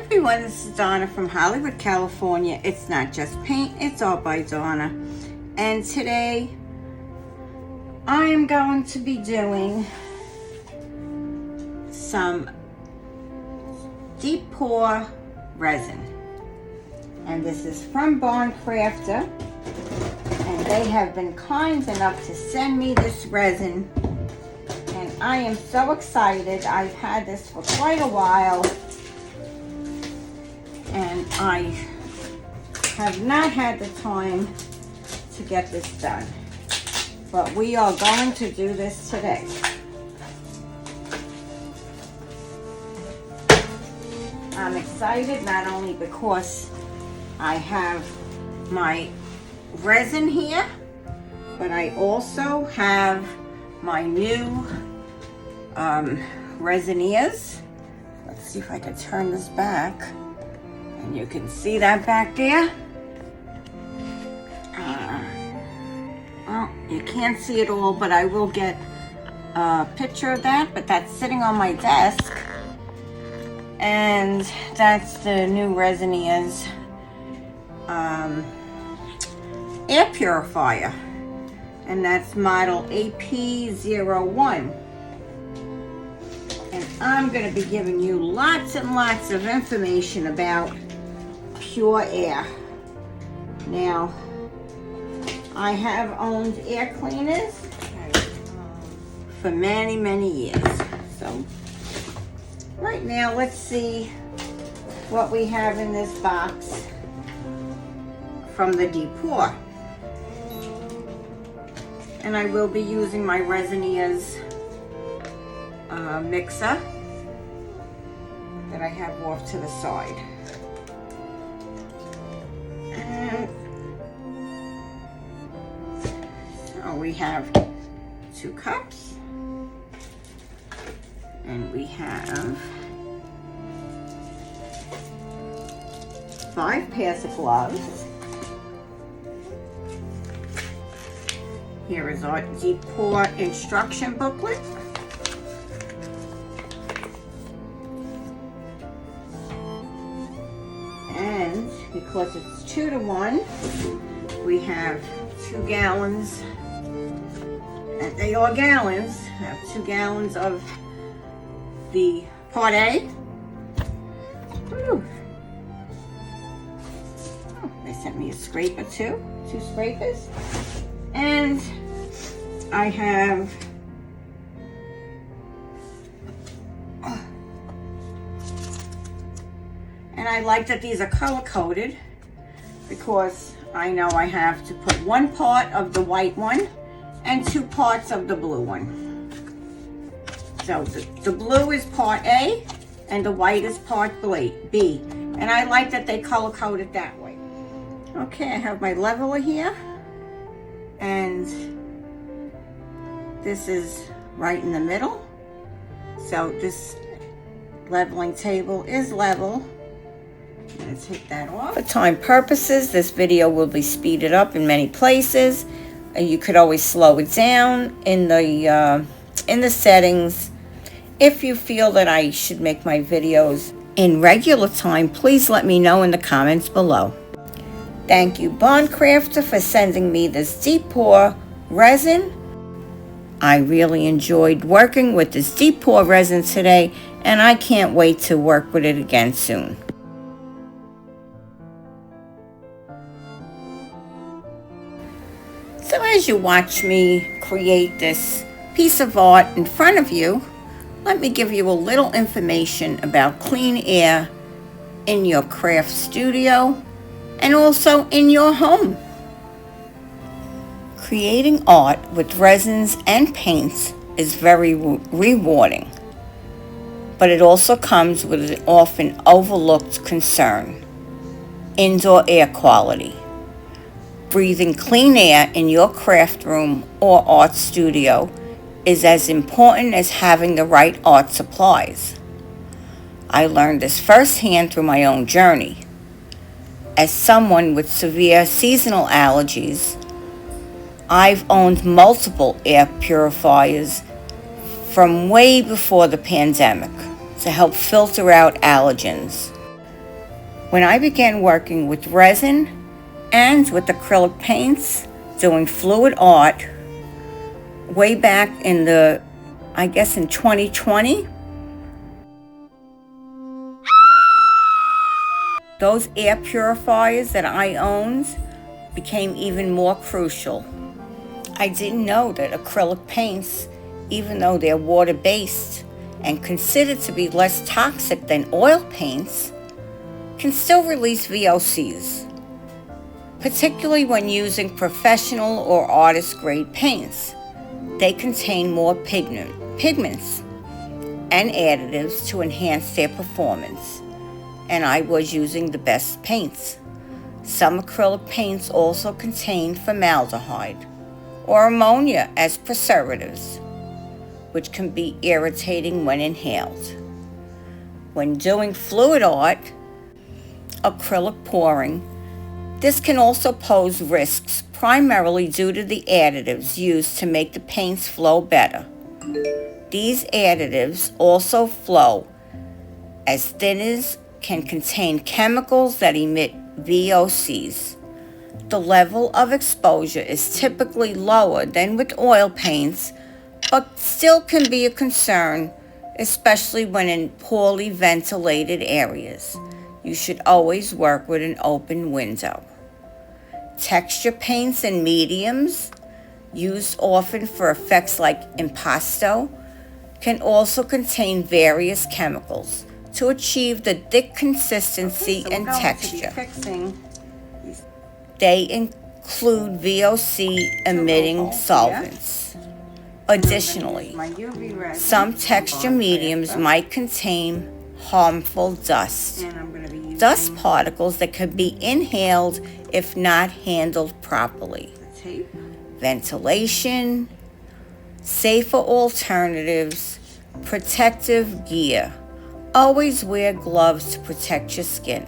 everyone, this is Donna from Hollywood, California. It's not just paint, it's Art by Donna. And today I am going to be doing some deep pour resin. And this is from Barn Crafter. And they have been kind enough to send me this resin. And I am so excited. I've had this for quite a while. And I have not had the time to get this done. But we are going to do this today. I'm excited not only because I have my resin here, but I also have my new Resiners. Let's see if I can turn this back. And you can see that back there. Well, you can't see it all, but I will get a picture of that. But that's sitting on my desk. And that's the new Resiners air purifier. And that's model AP01. And I'm going to be giving you lots and lots of information about pure air. Now, I have owned air cleaners for many, many years. So, right now, let's see what we have in this box from the Decor. And I will be using my Resiners mixer that I have off to the side. And so we have 2 cups, and we have 5 pairs of gloves. Here is our Decor instruction booklet. And because it's 2 to 1, we have 2 gallons, and they are gallons. I have 2 gallons of the Part A. Whew. Oh, they sent me a scraper too, 2 scrapers. And I have and I like that these are color coded because I know I have to put 1 part of the white one and 2 parts of the blue one. So the blue is part A and the white is part B. And I like that they color coded that way. Okay, I have my leveler here. And this is right in the middle. So this leveling table is level. I'm going to take that off. For time purposes, this video will be speeded up in many places. You could always slow it down in the settings. If you feel that I should make my videos in regular time, please let me know in the comments below. Thank you, Barn Crafter, for sending me this deep pour resin. I really enjoyed working with this deep pour resin today, and I can't wait to work with it again soon. So as you watch me create this piece of art in front of you, let me give you a little information about clean air in your craft studio and also in your home. Creating art with resins and paints is very rewarding, but it also comes with an often overlooked concern: indoor air quality. Breathing clean air in your craft room or art studio is as important as having the right art supplies. I learned this firsthand through my own journey. As someone with severe seasonal allergies, I've owned multiple air purifiers from way before the pandemic to help filter out allergens. When I began working with resin and with acrylic paints, doing fluid art, way back in I guess in 2020, those air purifiers that I owned became even more crucial. I didn't know that acrylic paints, even though they're water-based and considered to be less toxic than oil paints, can still release VOCs, particularly when using professional or artist-grade paints. They contain more pigments and additives to enhance their performance, and I was using the best paints. Some acrylic paints also contain formaldehyde or ammonia as preservatives, which can be irritating when inhaled. When doing fluid art, acrylic pouring, this can also pose risks, primarily due to the additives used to make the paints flow better. These additives also flow as thinners can contain chemicals that emit VOCs. The level of exposure is typically lower than with oil paints, but still can be a concern, especially when in poorly ventilated areas. You should always work with an open window. Texture paints and mediums, used often for effects like impasto, can also contain various chemicals to achieve the thick consistency and texture. They include VOC-emitting solvents. Additionally, some texture mediums might contain harmful dust particles that could be inhaled if not handled properly. Ventilation, safer alternatives, protective gear. Always wear gloves to protect your skin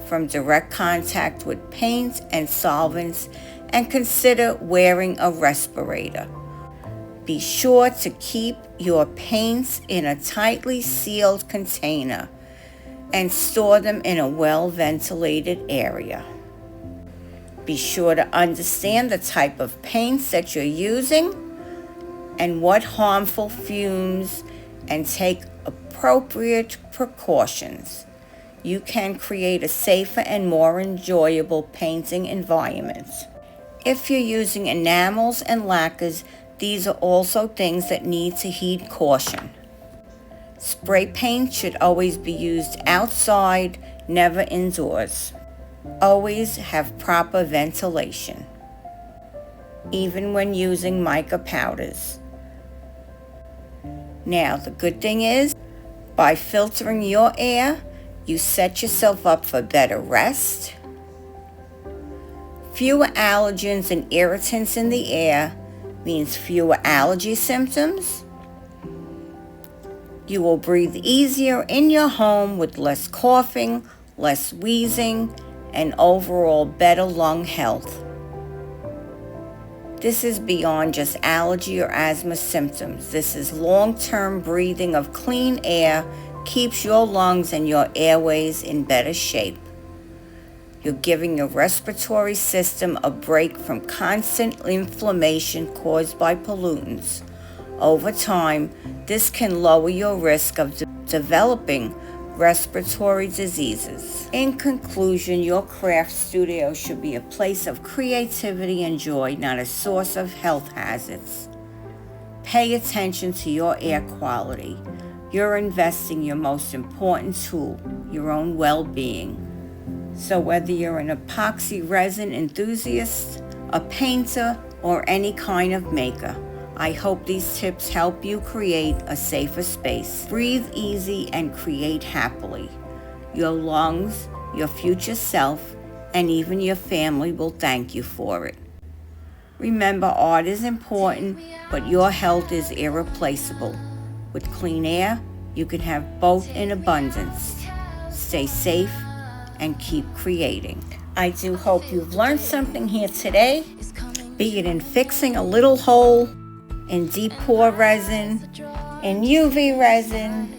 from direct contact with paint and solvents, and consider wearing a respirator. Be sure to keep your paints in a tightly sealed container and store them in a well-ventilated area. Be sure to understand the type of paints that you're using and what harmful fumes, and take appropriate precautions. You can create a safer and more enjoyable painting environment. If you're using enamels and lacquers, these are also things that need to heed caution. Spray paint should always be used outside, never indoors. Always have proper ventilation, even when using mica powders. Now, the good thing is, by filtering your air, you set yourself up for better rest, fewer allergens and irritants in the air means fewer allergy symptoms. You will breathe easier in your home with less coughing, less wheezing, and overall better lung health. This is beyond just allergy or asthma symptoms. This is long-term breathing of clean air, keeps your lungs and your airways in better shape. You're giving your respiratory system a break from constant inflammation caused by pollutants. Over time, this can lower your risk of developing respiratory diseases. In conclusion, your craft studio should be a place of creativity and joy, not a source of health hazards. Pay attention to your air quality. You're investing your most important tool, your own well-being. So whether you're an epoxy resin enthusiast, a painter, or any kind of maker, I hope these tips help you create a safer space. Breathe easy and create happily. Your lungs, your future self, and even your family will thank you for it. Remember, art is important, but your health is irreplaceable. With clean air, you can have both in abundance. Stay safe and keep creating. I do hope you've learned something here today, be it in fixing a little hole, in deep pour resin, in UV resin,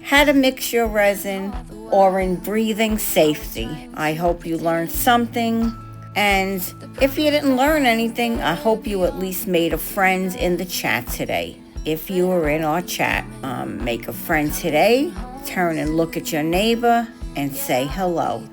how to mix your resin, or in breathing safety. I hope you learned something. And if you didn't learn anything, I hope you at least made a friend in the chat today. If you were in our chat, make a friend today. Turn and look at your neighbor and say hello.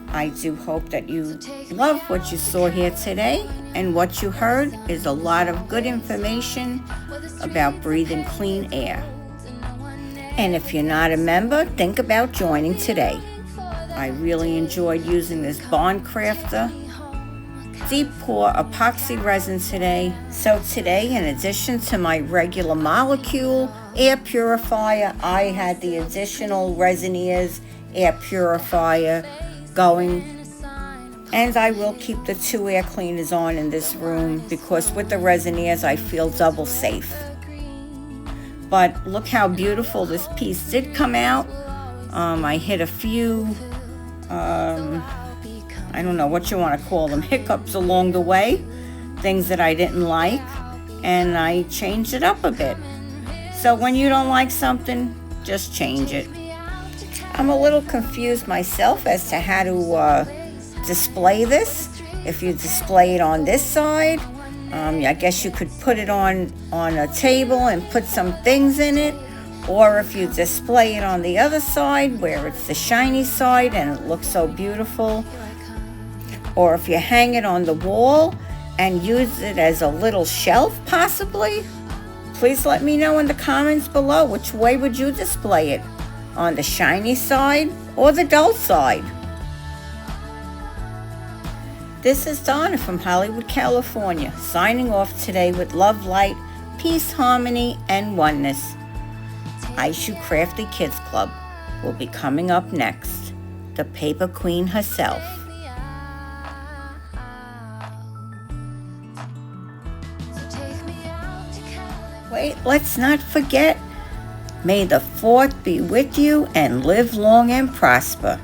I do hope that you love what you saw here today, and what you heard is a lot of good information about breathing clean air. And if you're not a member, think about joining today. I really enjoyed using this Bond Crafter deep pour epoxy resin today. So today, in addition to my regular molecule air purifier, I had the additional Resiners air purifier going, and I will keep the 2 air cleaners on in this room because with the Resiners I feel double safe. But look how beautiful this piece did come out. I hit a few I don't know what you want to call them, hiccups along the way, things that I didn't like, and I changed it up a bit. So when you don't like something, just change it. I'm a little confused myself as to how to display this. If you display it on this side, I guess you could put it on a table and put some things in it. Or if you display it on the other side where it's the shiny side and it looks so beautiful. Or if you hang it on the wall and use it as a little shelf possibly. Please let me know in the comments below, which way would you display it? On the shiny side or the dull side? This is Donna from Hollywood, California, signing off today with love, light, peace, harmony, and oneness. I Shoot Crafty Kids Club will be coming up next. The Paper Queen herself. Wait, let's not forget. May the 4th be with you and live long and prosper.